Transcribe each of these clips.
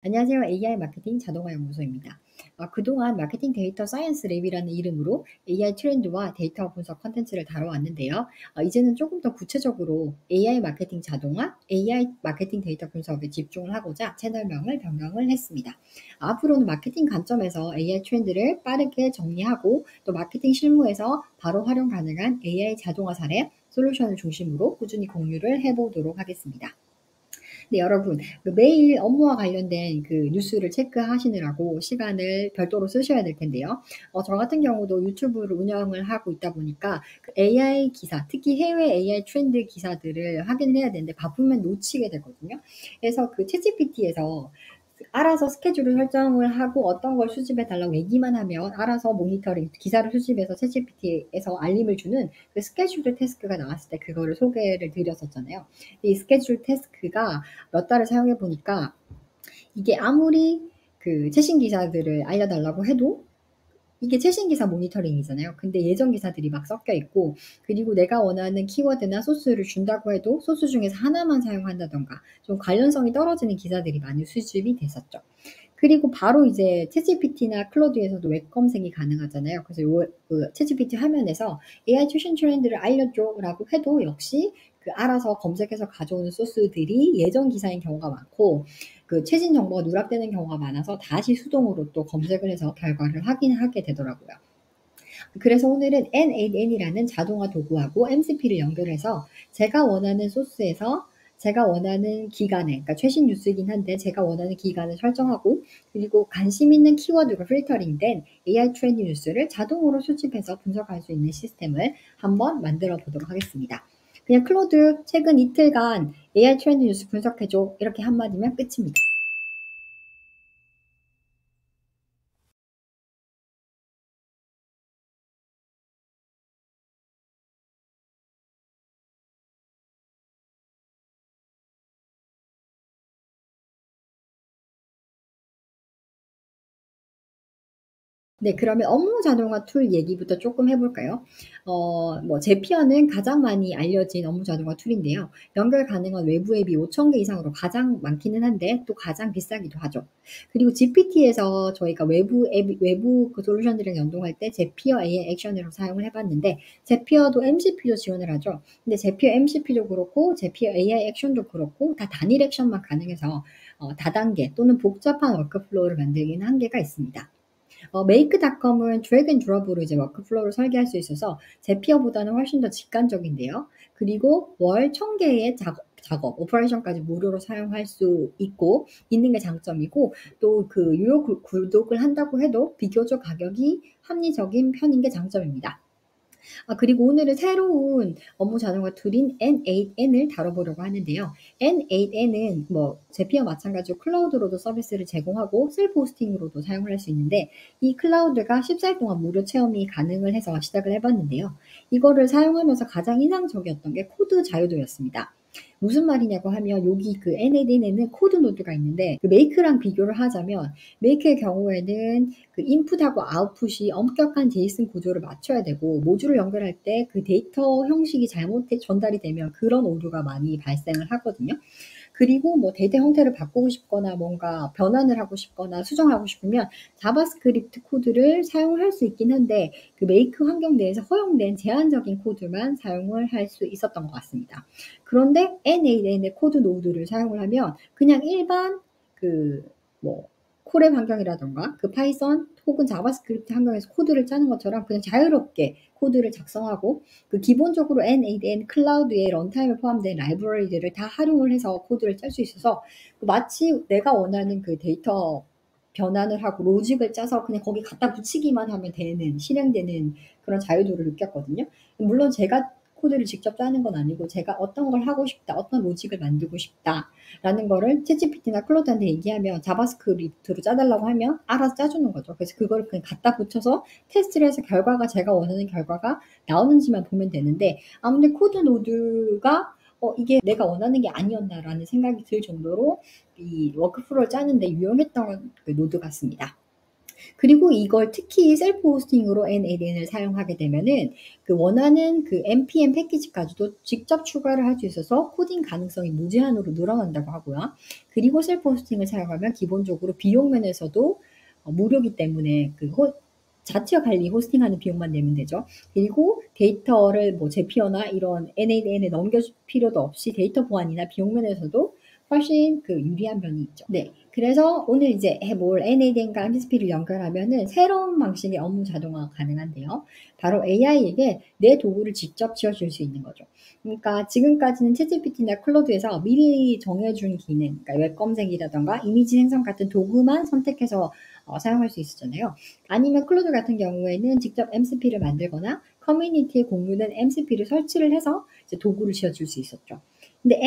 안녕하세요. AI 마케팅 자동화 연구소입니다. 그동안 마케팅 데이터 사이언스 랩이라는 이름으로 AI 트렌드와 데이터 분석 컨텐츠를 다뤄왔는데요. 이제는 조금 더 구체적으로 AI 마케팅 자동화, AI 마케팅 데이터 분석에 집중을 하고자 채널명을 변경을 했습니다. 앞으로는 마케팅 관점에서 AI 트렌드를 빠르게 정리하고 또 마케팅 실무에서 바로 활용 가능한 AI 자동화 사례, 솔루션을 중심으로 꾸준히 공유를 해보도록 하겠습니다. 네, 여러분, 매일 업무와 관련된 그 뉴스를 체크하시느라고 시간을 별도로 쓰셔야 될 텐데요. 저 같은 경우도 유튜브를 운영을 하고 있다 보니까 그 AI 기사, 특히 해외 AI 트렌드 기사들을 확인을 해야 되는데 바쁘면 놓치게 되거든요. 그래서 그 챗GPT에서 알아서 스케줄을 설정을 하고 어떤 걸 수집해 달라고 얘기만 하면 알아서 모니터링, 기사를 수집해서 챗GPT에서 알림을 주는 그 스케줄 태스크가 나왔을 때 그거를 소개를 드렸었잖아요. 이 스케줄 태스크가 몇 달을 사용해 보니까 이게 아무리 그 최신 기사들을 알려달라고 해도 이게 최신 기사 모니터링이잖아요. 근데 예전 기사들이 막 섞여 있고, 그리고 내가 원하는 키워드나 소스를 준다고 해도 소스 중에서 하나만 사용한다던가 좀 관련성이 떨어지는 기사들이 많이 수집이 됐었죠. 그리고 바로 이제 챗GPT나 클로드에서도 웹 검색이 가능하잖아요. 그래서 그 챗GPT 화면에서 AI 최신 트렌드를 알려줘라고 해도 역시 그 알아서 검색해서 가져오는 소스들이 예전 기사인 경우가 많고, 그 최신 정보가 누락되는 경우가 많아서 다시 수동으로 또 검색을 해서 결과를 확인하게 되더라고요. 그래서 오늘은 N8N이라는 자동화 도구하고 MCP를 연결해서 제가 원하는 소스에서 제가 원하는 기간에, 그러니까 최신 뉴스이긴 한데 제가 원하는 기간을 설정하고, 그리고 관심 있는 키워드가 필터링된 AI 트렌드 뉴스를 자동으로 수집해서 분석할 수 있는 시스템을 한번 만들어 보도록 하겠습니다. 그냥 클로드 최근 이틀간 AI 트렌드 뉴스 분석해줘 이렇게 한마디면 끝입니다. 네, 그러면 업무 자동화 툴 얘기부터 조금 해볼까요? 제피어는 가장 많이 알려진 업무 자동화 툴인데요. 연결 가능한 외부 앱이 5천 개 이상으로 가장 많기는 한데 또 가장 비싸기도 하죠. 그리고 GPT에서 저희가 외부 그 솔루션들이랑 연동할 때 제피어 AI 액션으로 사용을 해봤는데 제피어도 MCP도 지원을 하죠. 근데 제피어 MCP도 그렇고 제피어 AI 액션도 그렇고 다 단일 액션만 가능해서 다단계 또는 복잡한 워크플로우를 만들기는 한계가 있습니다. 메이크닷컴은 드래그 앤 드롭으로 이제 워크플로우를 설계할 수 있어서 제피어보다는 훨씬 더 직관적인데요. 그리고 월 1000개의 작업, 오퍼레이션까지 무료로 사용할 수 있고 있는 게 장점이고 또 그 유료 구독을 한다고 해도 비교적 가격이 합리적인 편인 게 장점입니다. 그리고 오늘은 새로운 업무 자동화 툴인 N8N을 다뤄보려고 하는데요. N8N은 제피와 마찬가지로 클라우드로도 서비스를 제공하고 셀프 호스팅으로도 사용을 할 수 있는데 이 클라우드가 14일 동안 무료 체험이 가능을 해서 시작을 해봤는데요. 이거를 사용하면서 가장 인상적이었던 게 코드 자유도였습니다. 무슨 말이냐고 하면 여기 그 N8N에는 코드 노드가 있는데 그 메이크랑 비교를 하자면 메이크의 경우에는 그 인풋하고 아웃풋이 엄격한 제이슨 구조를 맞춰야 되고 모듈을 연결할 때 그 데이터 형식이 잘못 전달이 되면 그런 오류가 많이 발생을 하거든요. 그리고 대대 형태를 바꾸고 싶거나 뭔가 변환을 하고 싶거나 수정하고 싶으면 자바스크립트 코드를 사용할 수 있긴 한데 그 메이크 환경 내에서 허용된 제한적인 코드만 사용을 할 수 있었던 것 같습니다. 그런데 N8N의 코드 노드를 사용을 하면 그냥 일반 그 콜앱 환경이라던가 그 파이썬 혹은 자바스크립트 환경에서 코드를 짜는 것처럼 그냥 자유롭게 코드를 작성하고 그 기본적으로 N8N 클라우드의 런타임에 포함된 라이브러리들을 다 활용을 해서 코드를 짤 수 있어서 마치 내가 원하는 그 데이터 변환을 하고 로직을 짜서 그냥 거기 갖다 붙이기만 하면 되는 실행되는 그런 자유도를 느꼈거든요. 물론 제가 코드를 직접 짜는 건 아니고 제가 어떤 걸 하고 싶다, 어떤 로직을 만들고 싶다라는 거를 챗GPT나 클로드한테 얘기하면 자바스크립트로 짜달라고 하면 알아서 짜주는 거죠. 그래서 그거를 그냥 갖다 붙여서 테스트를 해서 결과가 제가 원하는 결과가 나오는지만 보면 되는데 아무튼 코드 노드가 이게 내가 원하는 게 아니었나라는 생각이 들 정도로 이 워크플로우를 짜는데 유용했던 그 노드 같습니다. 그리고 이걸 특히 셀프 호스팅으로 N8N을 사용하게 되면은 그 원하는 그 npm 패키지까지도 직접 추가를 할 수 있어서 코딩 가능성이 무제한으로 늘어난다고 하고요. 그리고 셀프 호스팅을 사용하면 기본적으로 비용 면에서도 무료이기 때문에 그 자체 관리 호스팅하는 비용만 내면 되죠. 그리고 데이터를 뭐 제피어나 이런 N8N에 넘겨줄 필요도 없이 데이터 보안이나 비용 면에서도 훨씬 그 유리한 면이 있죠. 네. 그래서 오늘 이제 해볼 N8N과 MCP를 연결하면은 새로운 방식의 업무 자동화가 가능한데요. 바로 AI에게 내 도구를 직접 지어줄 수 있는 거죠. 그러니까 지금까지는 챗GPT나 클로드에서 미리 정해준 기능, 그러니까 웹 검색이라던가 이미지 생성 같은 도구만 선택해서 사용할 수 있었잖아요. 아니면 클로드 같은 경우에는 직접 MCP를 만들거나 커뮤니티에 공유된 MCP를 설치를 해서 이제 도구를 지어줄 수 있었죠. 근데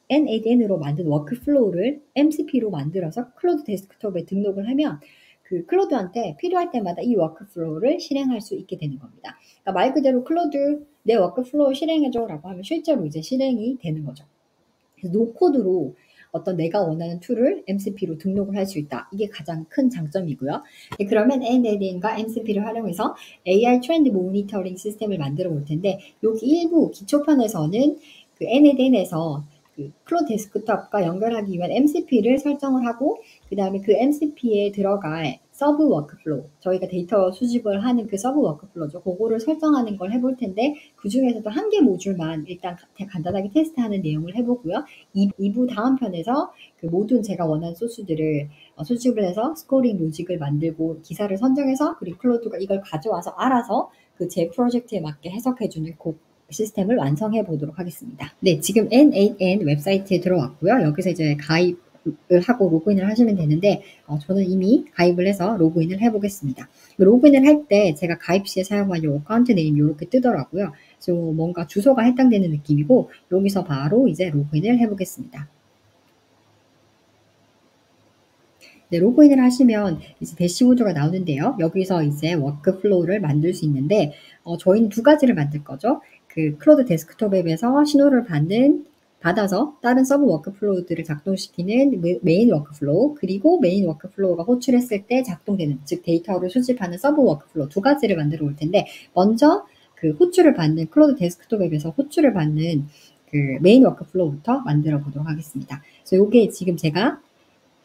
N8N으로 만든 워크플로우를 MCP로 만들어서 클로드 데스크톱에 등록을 하면 그 클로드한테 필요할 때마다 이 워크플로우를 실행할 수 있게 되는 겁니다. 그러니까 말 그대로 클로드 내 워크플로우 실행해줘라고 하면 실제로 이제 실행이 되는 거죠. 그래서 노코드로 어떤 내가 원하는 툴을 MCP로 등록을 할 수 있다. 이게 가장 큰 장점이고요. 네, 그러면 N8N과 MCP를 활용해서 AI 트렌드 모니터링 시스템을 만들어 볼 텐데 여기 일부 기초편에서는 그 N8N에서 그 클로드 데스크톱과 연결하기 위한 MCP를 설정을 하고 그 다음에 그 MCP에 들어갈 서브 워크플로우, 저희가 데이터 수집을 하는 그 서브 워크플로우죠. 그거를 설정하는 걸 해볼 텐데 그 중에서도 한 개 모듈만 일단 간단하게 테스트하는 내용을 해보고요. 2부 다음 편에서 그 모든 제가 원하는 소스들을 수집을 해서 스코링 로직을 만들고 기사를 선정해서 그리고 클로드가 이걸 가져와서 알아서 그 제 프로젝트에 맞게 해석해주는 그 시스템을 완성해 보도록 하겠습니다. 네, 지금 N8N 웹사이트에 들어왔고요. 여기서 이제 가입을 하고 로그인을 하시면 되는데 저는 이미 가입을 해서 로그인을 해보겠습니다. 로그인을 할 때 제가 가입 시에 사용한 요 어카운트 네임 이렇게 뜨더라고요. 그래서 뭔가 주소가 해당되는 느낌이고 여기서 바로 이제 로그인을 해보겠습니다. 네, 로그인을 하시면 이제 대시보드가 나오는데요. 여기서 이제 워크플로우를 만들 수 있는데 저희는 두 가지를 만들 거죠. 그 클로드 데스크톱 앱에서 신호를 받아서 다른 서브 워크플로우들을 작동시키는 메인 워크플로우 그리고 메인 워크플로우가 호출했을 때 작동되는 즉 데이터를 수집하는 서브 워크플로우 두 가지를 만들어 올 텐데 먼저 그 호출을 받는 클로드 데스크톱 앱에서 호출을 받는 그 메인 워크플로우부터 만들어 보도록 하겠습니다. 그래서 이게 지금 제가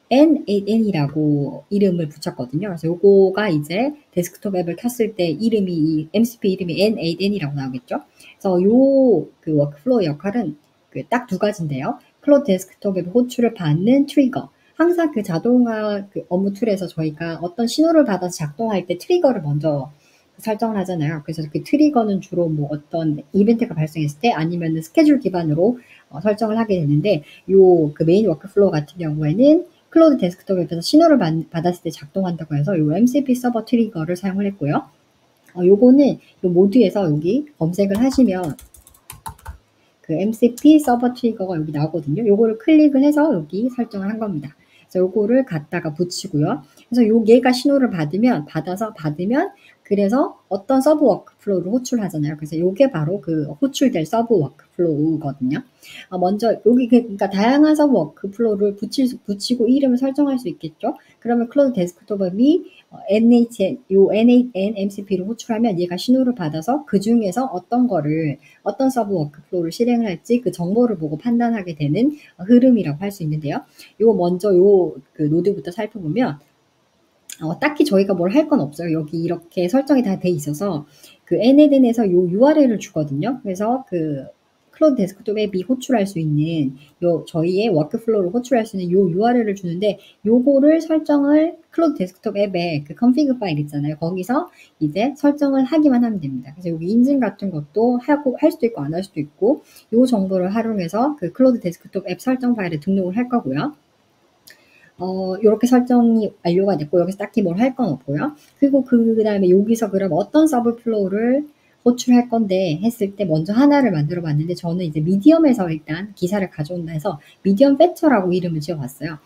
N8N이라고 이름을 붙였거든요. 그래서 요거가 이제 데스크톱 앱을 켰을 때 이름이, MCP 이름이 N8N이라고 나오겠죠. 그래서 요 그 워크플로우 역할은 그 딱 두 가지인데요. 클로드 데스크톱 앱 호출을 받는 트리거. 항상 그 자동화 그 업무 툴에서 저희가 어떤 신호를 받아서 작동할 때 트리거를 먼저 설정을 하잖아요. 그래서 그 트리거는 주로 뭐 어떤 이벤트가 발생했을 때 아니면 스케줄 기반으로 설정을 하게 되는데 요 그 메인 워크플로우 같은 경우에는 클로드 데스크톱에서 신호를 받았을 때 작동한다고 해서 요 MCP 서버 트리거를 사용을 했고요. 요거는 요 모드에서 여기 검색을 하시면 그 MCP 서버 트리거가 여기 나오거든요. 요거를 클릭을 해서 여기 설정을 한 겁니다. 그래서 요거를 갖다가 붙이고요. 그래서 얘가 신호를 받으면 그래서 어떤 서브 워크플로우를 호출하잖아요. 그래서 요게 바로 그 호출될 서브 워크플로우거든요. 먼저 여기 그러니까 다양한 서브 워크플로우를 붙이고 이름을 설정할 수 있겠죠. 그러면 클로드 데스크톱 앱이 N8N MCP를 호출하면 얘가 신호를 받아서 그 중에서 어떤 서브 워크플로우를 실행을 할지 그 정보를 보고 판단하게 되는 흐름이라고 할 수 있는데요. 요 먼저 그 노드부터 살펴보면 딱히 저희가 뭘 할 건 없어요. 여기 이렇게 설정이 다 돼 있어서 그 N8N에서 요 URL을 주거든요. 그래서 그 클로드 데스크톱 앱이 호출할 수 있는 저희의 워크플로우를 호출할 수 있는 요 URL을 주는데 요거를 설정을 클로드 데스크톱 앱에 그 config 파일 있잖아요. 거기서 이제 설정을 하기만 하면 됩니다. 그래서 여기 인증 같은 것도 할 수도 있고 안 할 수도 있고 요 정보를 활용해서 그 클로드 데스크톱 앱 설정 파일에 등록을 할 거고요. 요렇게 설정이 완료가 됐고 여기서 딱히 뭘 할 건 없고요. 그리고 그다음에 여기서 그럼 어떤 서브 플로우를 호출할 건데 했을 때 먼저 하나를 만들어 봤는데 저는 이제 미디엄에서 일단 기사를 가져온다 해서 미디엄 패처라고 이름을 지어 봤어요.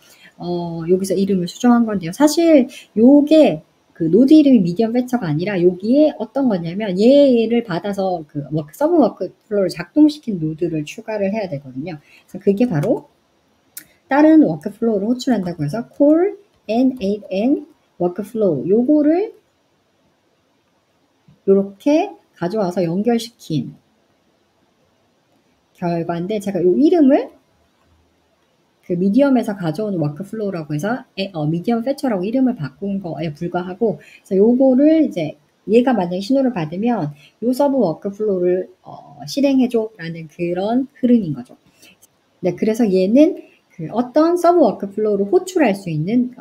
여기서 이름을 수정한 건데요. 사실 요게 그 노드 이름이 미디엄 패처가 아니라 여기에 어떤 거냐면 얘를 받아서 그 서브 워크플로우를 작동시킨 노드를 추가를 해야 되거든요. 그래서 그게 바로 다른 워크플로우를 호출한다고 해서 call N8N 워크플로우 요거를 요렇게 가져와서 연결시킨 결과인데 제가 요 이름을 그 미디엄에서 가져온 워크플로우라고 해서 미디엄 패처라고 이름을 바꾼 거에 불과하고 그래서 요거를 이제 얘가 만약에 신호를 받으면 요 서브 워크플로우를 실행해줘라는 그런 흐름인 거죠. 네, 그래서 얘는 그 어떤 서브 워크플로우를 호출할 수 있는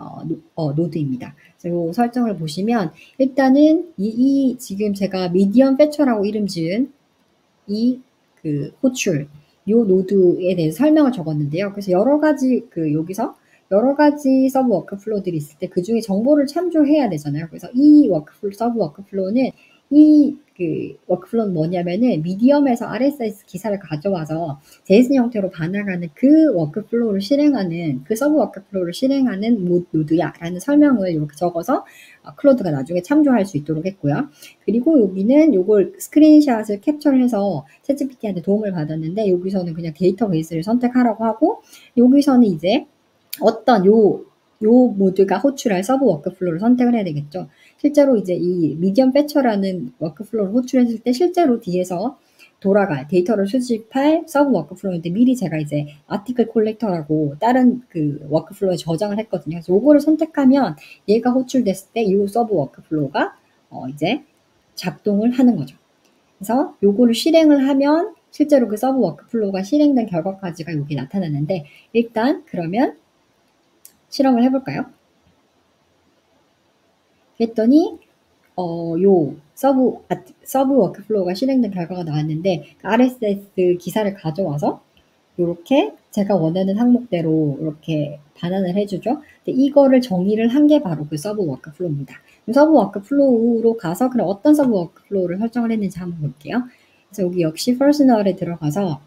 노드입니다. 그래서 요 설정을 보시면 일단은 이 지금 제가 미디엄 패처라고 이름 지은 이 그 호출 요 노드에 대해서 설명을 적었는데요. 그래서 여러 가지 여기서 여러 가지 서브 워크플로우들이 있을 때 그 중에 정보를 참조해야 되잖아요. 그래서 이 서브 워크플로우는 워크플로우는 뭐냐면은 미디엄에서 RSS 기사를 가져와서 제이슨 형태로 반환하는 그 워크플로우를 실행하는 그 서브 워크플로우를 실행하는 노드야라는 설명을 이렇게 적어서 클로드가 나중에 참조할 수 있도록 했고요. 그리고 여기는 요걸 스크린샷을 캡처를 해서 챗GPT한테 도움을 받았는데 여기서는 그냥 데이터베이스를 선택하라고 하고 여기서는 이제 어떤 요 모드가 호출할 서브 워크플로우를 선택을 해야 되겠죠. 실제로 이제 이 미디엄 패처라는 워크플로우를 호출했을 때 실제로 뒤에서 돌아갈 데이터를 수집할 서브 워크플로우인데 미리 제가 이제 아티클 콜렉터라고 다른 그 워크플로우에 저장을 했거든요. 그래서 요거를 선택하면 얘가 호출됐을 때 이 서브 워크플로우가 이제 작동을 하는 거죠. 그래서 요거를 실행을 하면 실제로 그 서브 워크플로우가 실행된 결과까지가 여기 나타나는데 일단 그러면 실험을 해볼까요? 그랬더니 요 서브 워크플로우가 실행된 결과가 나왔는데 RSS 기사를 가져와서 이렇게 제가 원하는 항목대로 이렇게 반환을 해주죠. 근데 이거를 정의를 한 게 바로 그 서브 워크플로우입니다. 서브 워크플로우로 가서 그럼 어떤 서브 워크플로우를 설정을 했는지 한번 볼게요. 그래서 여기 역시 퍼스널에 들어가서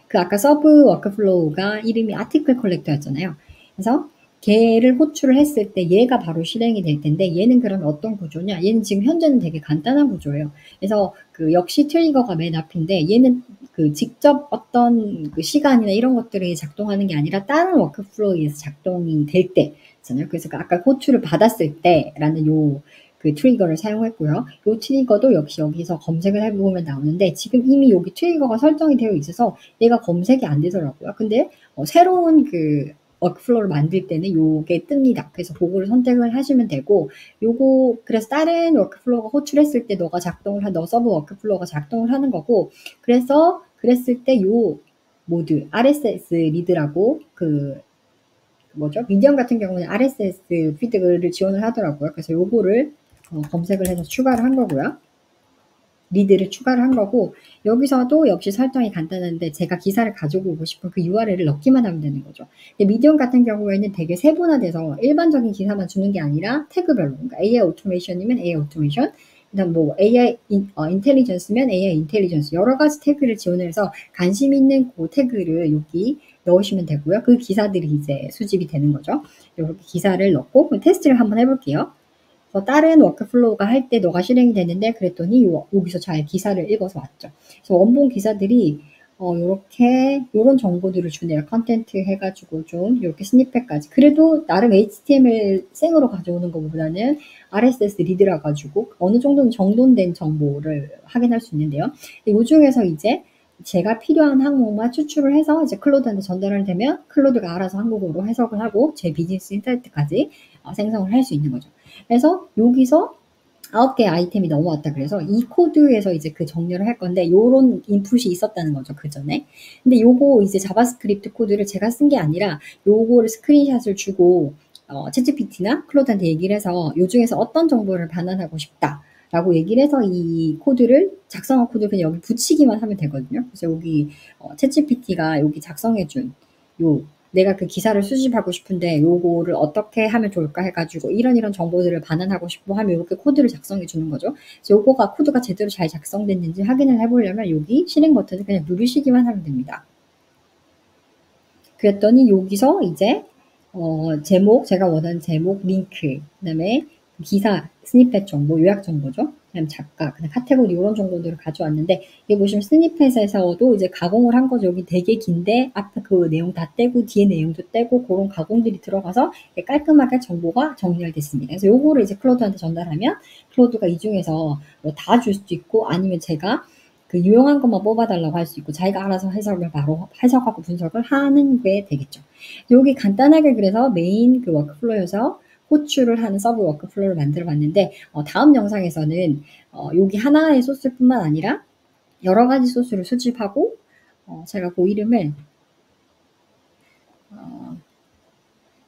그 아까 서브 워크플로우가 이름이 아티클 컬렉터였잖아요. 그래서 걔를 호출을 했을 때 얘가 바로 실행이 될 텐데 얘는 그러면 어떤 구조냐? 얘는 지금 현재는 되게 간단한 구조예요. 그래서 그 역시 트리거가 맨 앞인데 얘는 그 직접 어떤 그 시간이나 이런 것들이 작동하는 게 아니라 다른 워크플로우에 의해서 작동이 될 때 있잖아요. 그래서 그 아까 호출을 받았을 때라는 그 트리거를 사용했고요. 이 트리거도 역시 여기서 검색을 해보면 나오는데 지금 이미 여기 트리거가 설정이 되어 있어서 얘가 검색이 안 되더라고요. 근데 새로운 그 워크플로우를 만들 때는 요게 뜹니다. 그래서 그거를 선택을 하시면 되고 요거 그래서 다른 워크플로우가 호출했을 때 너 서브 워크플로우가 작동을 하는 거고 그래서 그랬을 때 요 모드 RSS 리드라고 미디엄 같은 경우는 RSS 피드를 지원을 하더라고요. 그래서 요거를 검색을 해서 추가를 한 거고요. 리드를 추가를 한 거고 여기서도 역시 설정이 간단한데 제가 기사를 가지고 오고 싶은 그 URL을 넣기만 하면 되는 거죠. 근데 미디엄 같은 경우에는 되게 세분화돼서 일반적인 기사만 주는 게 아니라 태그별로 그러니까 AI 오토메이션이면 AI 오토메이션 그다음 뭐 AI 인텔리전스면 AI 인텔리전스 여러 가지 태그를 지원해서 관심 있는 그 태그를 여기 넣으시면 되고요. 그 기사들이 이제 수집이 되는 거죠. 이렇게 기사를 넣고 테스트를 한번 해볼게요. 다른 워크플로우가 할 때 너가 실행이 되는데 그랬더니 여기서 잘 기사를 읽어서 왔죠. 그래서 원본 기사들이 요런 정보들을 주네요. 컨텐트 해가지고 좀 이렇게 스니펫까지. 그래도 나름 HTML 생으로 가져오는 것보다는 RSS 리드라 가지고 어느 정도는 정돈된 정보를 확인할 수 있는데요. 이 중에서 이제 제가 필요한 항목만 추출을 해서 이제 클로드한테 전달을 되면 클로드가 알아서 한국어로 해석을 하고 제 비즈니스 인사이트까지 생성을 할 수 있는 거죠. 그래서 여기서 9개의 아이템이 넘어왔다 그래서 이 코드에서 이제 그 정렬을 할 건데 요런 인풋이 있었다는 거죠 그 전에. 근데 요거 이제 자바스크립트 코드를 제가 쓴 게 아니라 요거를 스크린샷을 주고 챗GPT나 클로드한테 얘기를 해서 요 중에서 어떤 정보를 반환하고 싶다 라고 얘기를 해서 이 코드를 작성한 코드를 그냥 여기 붙이기만 하면 되거든요. 그래서 여기 챗GPT가 여기 작성해준 내가 그 기사를 수집하고 싶은데 요거를 어떻게 하면 좋을까 해가지고 이런 정보들을 반환하고 싶고 하면 이렇게 코드를 작성해 주는 거죠. 그래서 코드가 제대로 잘 작성됐는지 확인을 해보려면 여기 실행 버튼을 그냥 누르시기만 하면 됩니다. 그랬더니 여기서 이제 제목, 제가 원하는 제목, 링크, 그 다음에 기사, 스니펫 정보, 요약 정보죠. 그다음에 작가, 그다음 카테고리 요런 정도들을 가져왔는데 여기 보시면 스니펫에서도 이제 가공을 한 거죠. 여기 되게 긴데 앞에 그 내용 다 떼고 뒤에 내용도 떼고 그런 가공들이 들어가서 깔끔하게 정보가 정리가 됐습니다. 그래서 요거를 이제 클로드한테 전달하면 클로드가 이 중에서 뭐 다 줄 수도 있고 아니면 제가 그 유용한 것만 뽑아달라고 할 수 있고 자기가 알아서 해석을 바로 해석하고 분석을 하는 게 되겠죠. 여기 간단하게 그래서 메인 그 워크플로우에서 호출을 하는 서브 워크플로우를 만들어 봤는데 다음 영상에서는 여기 하나의 소스뿐만 아니라 여러 가지 소스를 수집하고 제가 그 이름을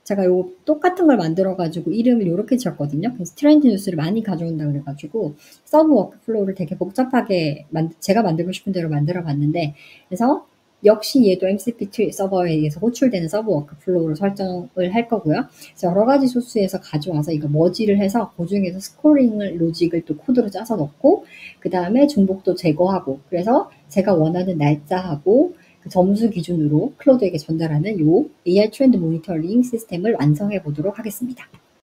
제가 요 똑같은 걸 만들어 가지고 이름을 요렇게 지었거든요. 그래서 트렌드 뉴스를 많이 가져온다 그래 가지고 서브 워크플로우를 되게 복잡하게 제가 만들고 싶은 대로 만들어 봤는데 그래서 역시 얘도 MCP 서버에 의해서 호출되는 서브 워크플로우를 설정을 할 거고요. 그래서 여러 가지 소스에서 가져와서 이거 머지를 해서 그중에서 스코링을 로직을 또 코드로 짜서 넣고 그다음에 중복도 제거하고 그래서 제가 원하는 날짜하고 그 점수 기준으로 클로드에게 전달하는 요 AI 트렌드 모니터링 시스템을 완성해 보도록 하겠습니다.